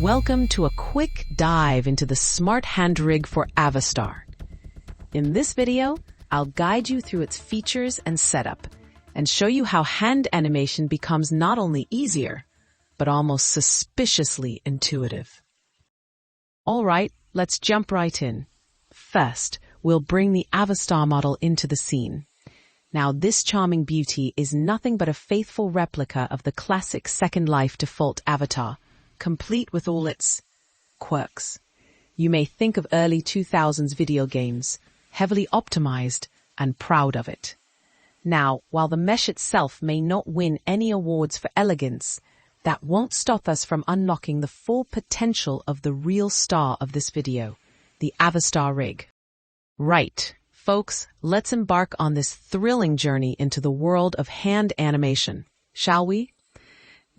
Welcome to a quick dive into the smart hand rig for Avastar. In this video, I'll guide you through its features and setup, and show you how hand animation becomes not only easier, but almost suspiciously intuitive. Alright, let's jump right in. First, we'll bring the Avastar model into the scene. Now, this charming beauty is nothing but a faithful replica of the classic Second Life default avatar, complete with all its quirks. You may think of early 2000s video games, heavily optimized and proud of it. Now, while the mesh itself may not win any awards for elegance, that won't stop us from unlocking the full potential of the real star of this video, the Avastar rig. Right, folks, let's embark on this thrilling journey into the world of hand animation, shall we?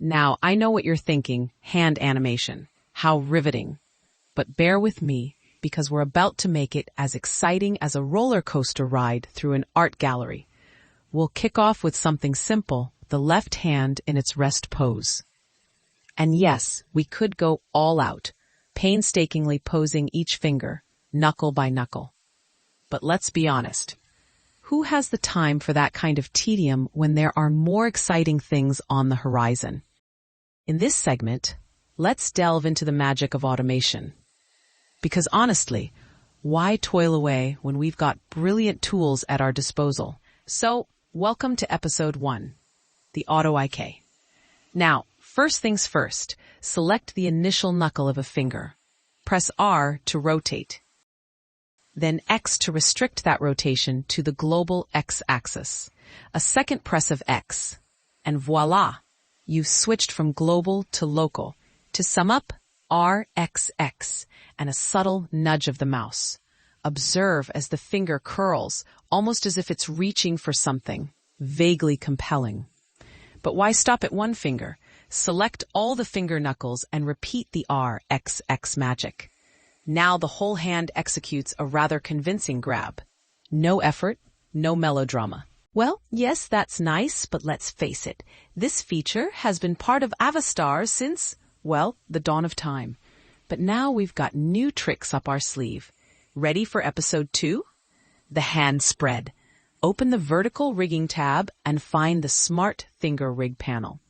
Now, I know what you're thinking, hand animation. How riveting. But bear with me, because we're about to make it as exciting as a roller coaster ride through an art gallery. We'll kick off with something simple, the left hand in its rest pose. And yes, we could go all out, painstakingly posing each finger, knuckle by knuckle. But let's be honest. Who has the time for that kind of tedium when there are more exciting things on the horizon? In this segment, let's delve into the magic of automation. Because honestly, why toil away when we've got brilliant tools at our disposal? So, welcome to episode 1, the Auto IK. Now, first things first, select the initial knuckle of a finger. Press R to rotate. Then X to restrict that rotation to the global X-axis. A second press of X, and voila! You've switched from global to local. To sum up, RXX, and a subtle nudge of the mouse. Observe as the finger curls, almost as if it's reaching for something, vaguely compelling. But why stop at one finger? Select all the finger knuckles and repeat the RXX magic. Now the whole hand executes a rather convincing grab. No effort, no melodrama. Well, yes, that's nice, but let's face it. This feature has been part of Avastar since, well, the dawn of time. But now we've got new tricks up our sleeve. Ready for episode 2? The hand spread. Open the vertical rigging tab and find the Smart Finger Rig panel.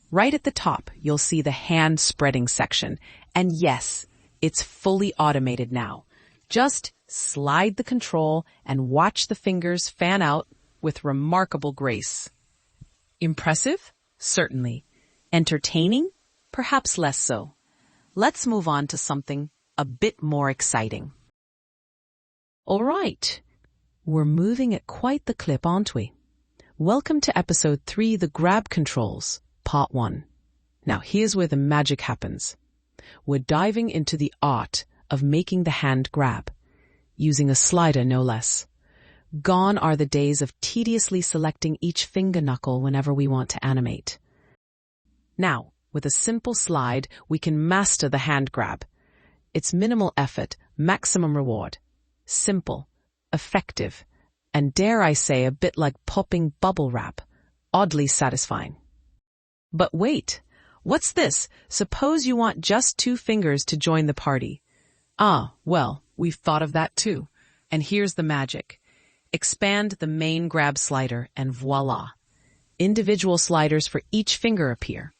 Right at the top, you'll see the hand spreading section. And yes, it's fully automated now. Just slide the control and watch the fingers fan out with remarkable grace. Impressive? Certainly. Entertaining? Perhaps less so. Let's move on to something a bit more exciting. All right. We're moving at quite the clip, aren't we? Welcome to episode 3, the grab controls, part 1. Now here's where the magic happens. We're diving into the art of making the hand grab, using a slider no less. Gone are the days of tediously selecting each finger knuckle whenever we want to animate. Now, with a simple slide, we can master the hand grab. It's minimal effort, maximum reward. Simple, effective, and dare I say a bit like popping bubble wrap. Oddly satisfying. But wait, what's this? Suppose you want just 2 fingers to join the party. Ah, well, we've thought of that too. And here's the magic. Expand the main grab slider and voila! Individual sliders for each finger appear.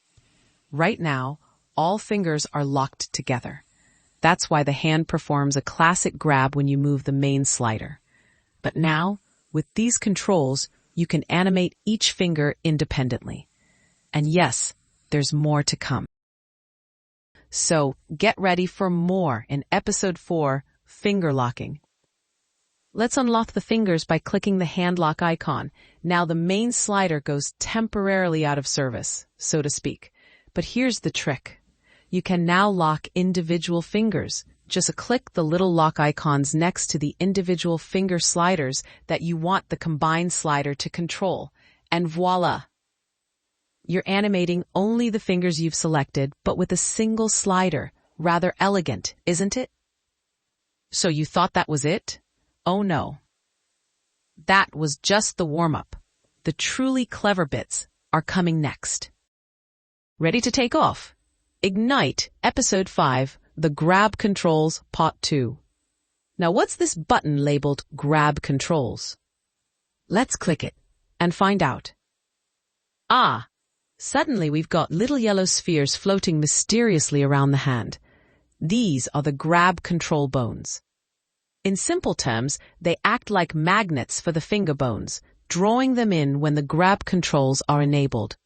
Right now, all fingers are locked together. That's why the hand performs a classic grab when you move the main slider. But now, with these controls, you can animate each finger independently. And yes, there's more to come. So, get ready for more in episode 4, finger locking. Let's unlock the fingers by clicking the hand lock icon. Now the main slider goes temporarily out of service, so to speak. But here's the trick. You can now lock individual fingers. Just click the little lock icons next to the individual finger sliders that you want the combined slider to control. And voila! You're animating only the fingers you've selected, but with a single slider. Rather elegant, isn't it? So you thought that was it? Oh no. That was just the warm-up. The truly clever bits are coming next. Ready to take off? Ignite, Episode 5, The Grab Controls, Part 2. Now what's this button labeled Grab Controls? Let's click it and find out. Ah! Suddenly we've got little yellow spheres floating mysteriously around the hand. These are the grab control bones. In simple terms, they act like magnets for the finger bones, drawing them in when the grab controls are enabled.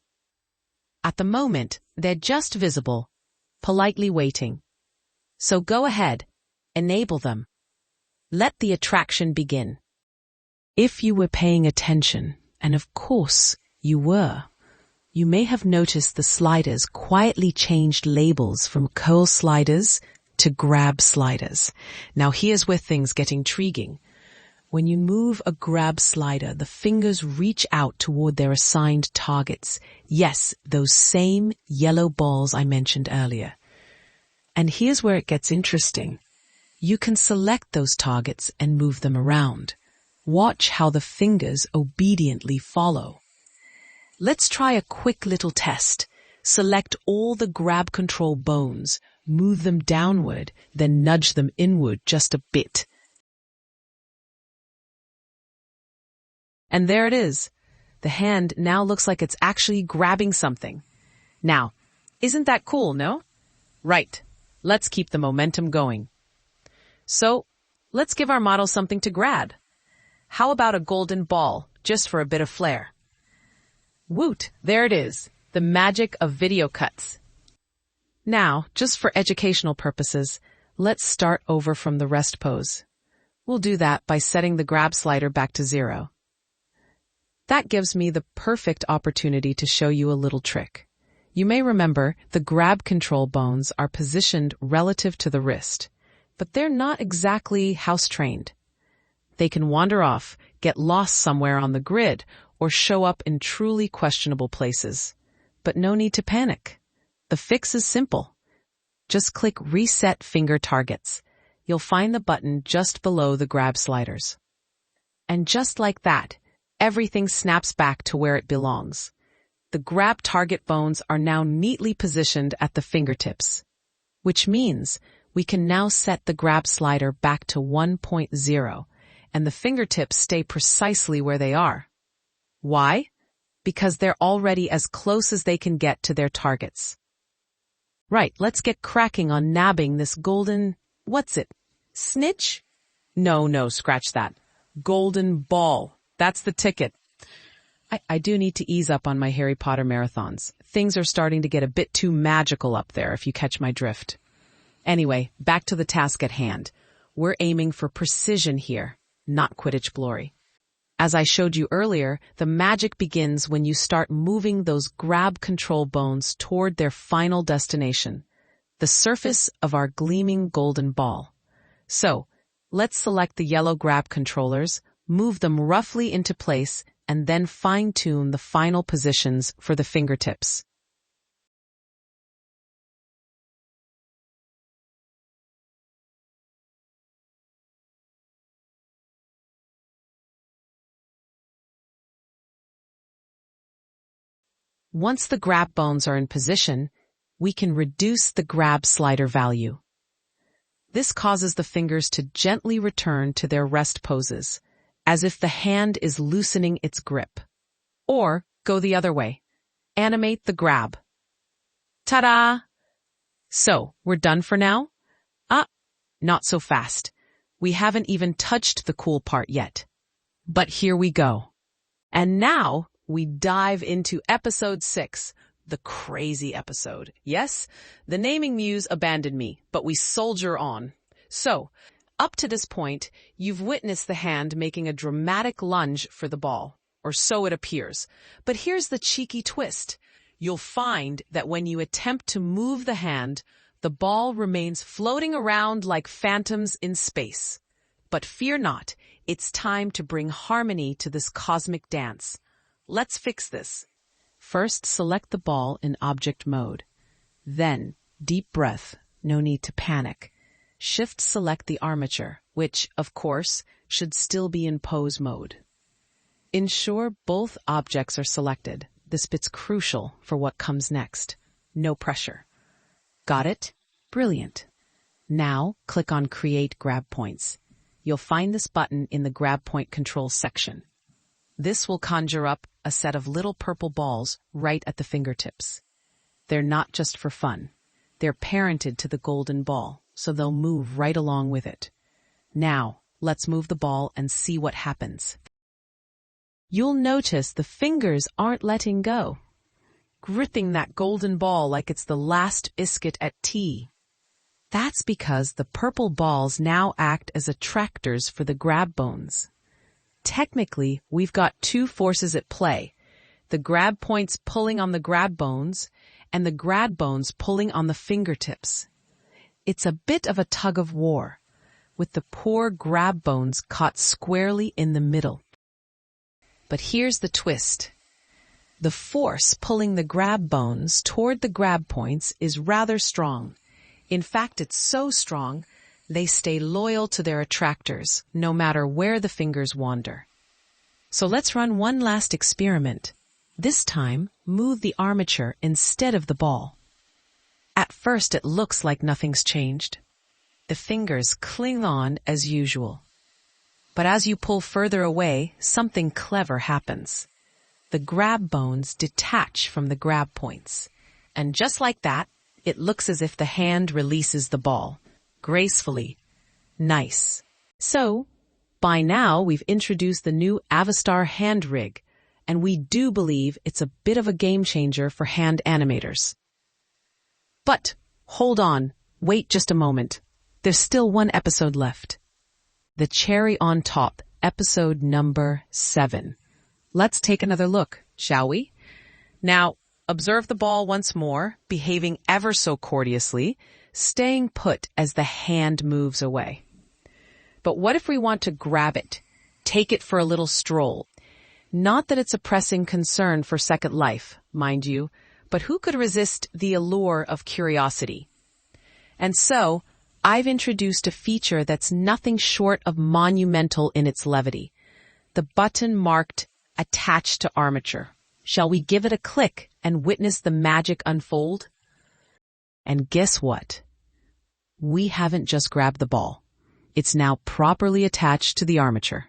At the moment, they're just visible, politely waiting. So go ahead, enable them. Let the attraction begin. If you were paying attention, and of course you were, you may have noticed the sliders quietly changed labels from curl sliders to grab sliders. Now here's where things get intriguing. When you move a grab slider, the fingers reach out toward their assigned targets. Yes, those same yellow balls I mentioned earlier. And here's where it gets interesting. You can select those targets and move them around. Watch how the fingers obediently follow. Let's try a quick little test. Select all the grab control bones, move them downward, then nudge them inward just a bit. And there it is. The hand now looks like it's actually grabbing something. Now, isn't that cool, no? Right. Let's keep the momentum going. So, let's give our model something to grab. How about a golden ball, just for a bit of flair? Woot, there it is, the magic of video cuts. Now, just for educational purposes, let's start over from the rest pose. We'll do that by setting the grab slider back to 0. That gives me the perfect opportunity to show you a little trick. You may remember the grab control bones are positioned relative to the wrist, but they're not exactly house-trained. They can wander off, get lost somewhere on the grid, or show up in truly questionable places. But no need to panic. The fix is simple. Just click Reset Finger Targets. You'll find the button just below the grab sliders. And just like that, everything snaps back to where it belongs. The grab target bones are now neatly positioned at the fingertips, which means we can now set the grab slider back to 1.0, and the fingertips stay precisely where they are. Why? Because they're already as close as they can get to their targets. Right, let's get cracking on nabbing this golden, what's it, snitch? No, scratch that. Golden ball. That's the ticket. I do need to ease up on my Harry Potter marathons. Things are starting to get a bit too magical up there, if you catch my drift. Anyway, back to the task at hand. We're aiming for precision here, not Quidditch glory. As I showed you earlier, the magic begins when you start moving those grab control bones toward their final destination, the surface of our gleaming golden ball. So, let's select the yellow grab controllers, move them roughly into place, and then fine-tune the final positions for the fingertips. Once the grab bones are in position, we can reduce the grab slider value. This causes the fingers to gently return to their rest poses, as if the hand is loosening its grip. Or go the other way. Animate the grab. Ta-da! So, we're done for now? Not so fast. We haven't even touched the cool part yet. But here we go. And now, we dive into episode 6, the crazy episode. Yes, the naming muse abandoned me, but we soldier on. So, up to this point, you've witnessed the hand making a dramatic lunge for the ball, or so it appears. But here's the cheeky twist. You'll find that when you attempt to move the hand, the ball remains floating around like phantoms in space. But fear not, it's time to bring harmony to this cosmic dance. Let's fix this. First, select the ball in object mode. Then, deep breath, no need to panic. Shift-select the armature, which, of course, should still be in pose mode. Ensure both objects are selected. This bit's crucial for what comes next. No pressure. Got it? Brilliant. Now, click on Create Grab Points. You'll find this button in the Grab Point Controls section. This will conjure up a set of little purple balls right at the fingertips. They're not just for fun. They're parented to the golden ball, so they'll move right along with it. Now, let's move the ball and see what happens. You'll notice the fingers aren't letting go, gripping that golden ball like it's the last biscuit at tea. That's because the purple balls now act as attractors for the grab bones. Technically, we've got two forces at play, the grab points pulling on the grab bones and the grab bones pulling on the fingertips. It's a bit of a tug of war, with the poor grab bones caught squarely in the middle. But here's the twist. The force pulling the grab bones toward the grab points is rather strong. In fact, it's so strong, they stay loyal to their attractors, no matter where the fingers wander. So let's run one last experiment. This time, move the armature instead of the ball. At first, it looks like nothing's changed. The fingers cling on as usual. But as you pull further away, something clever happens. The grab bones detach from the grab points. And just like that, it looks as if the hand releases the ball. Gracefully. Nice. So, by now we've introduced the new Avastar Handrig, and we do believe it's a bit of a game changer for hand animators. But, hold on, wait just a moment. There's still one episode left. The cherry on top, episode number 7. Let's take another look, shall we? Now, observe the ball once more, behaving ever so courteously, staying put as the hand moves away. But what if we want to grab it, take it for a little stroll? Not that it's a pressing concern for Second Life, mind you, but who could resist the allure of curiosity? And so, I've introduced a feature that's nothing short of monumental in its levity. The button marked Attached to Armature. Shall we give it a click and witness the magic unfold? And guess what? We haven't just grabbed the ball. It's now properly attached to the armature.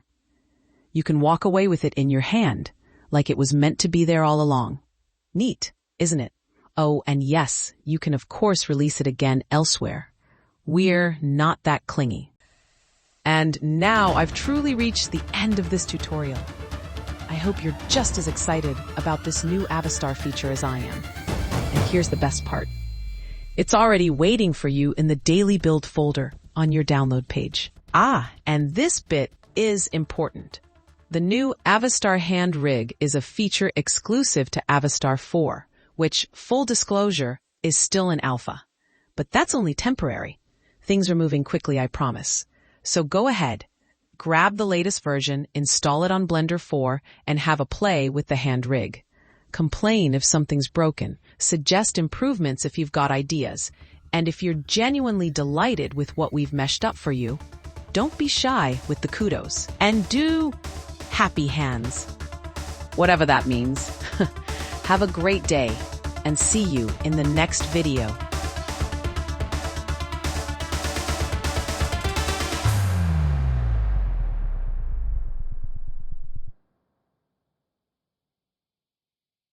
You can walk away with it in your hand, like it was meant to be there all along. Neat, isn't it? Oh, and yes, you can of course release it again elsewhere. We're not that clingy. And now I've truly reached the end of this tutorial. I hope you're just as excited about this new Avastar feature as I am. And here's the best part. It's already waiting for you in the Daily Build folder on your download page. And this bit is important. The new Avastar Handrig is a feature exclusive to Avastar-4, which, full disclosure, is still in alpha. But that's only temporary. Things are moving quickly, I promise. So go ahead. Grab the latest version, install it on Blender 4, and have a play with the Handrig. Complain if something's broken, suggest improvements if you've got ideas, and if you're genuinely delighted with what we've meshed up for you, don't be shy with the kudos. And do happy hands. Whatever that means. Have a great day, and see you in the next video.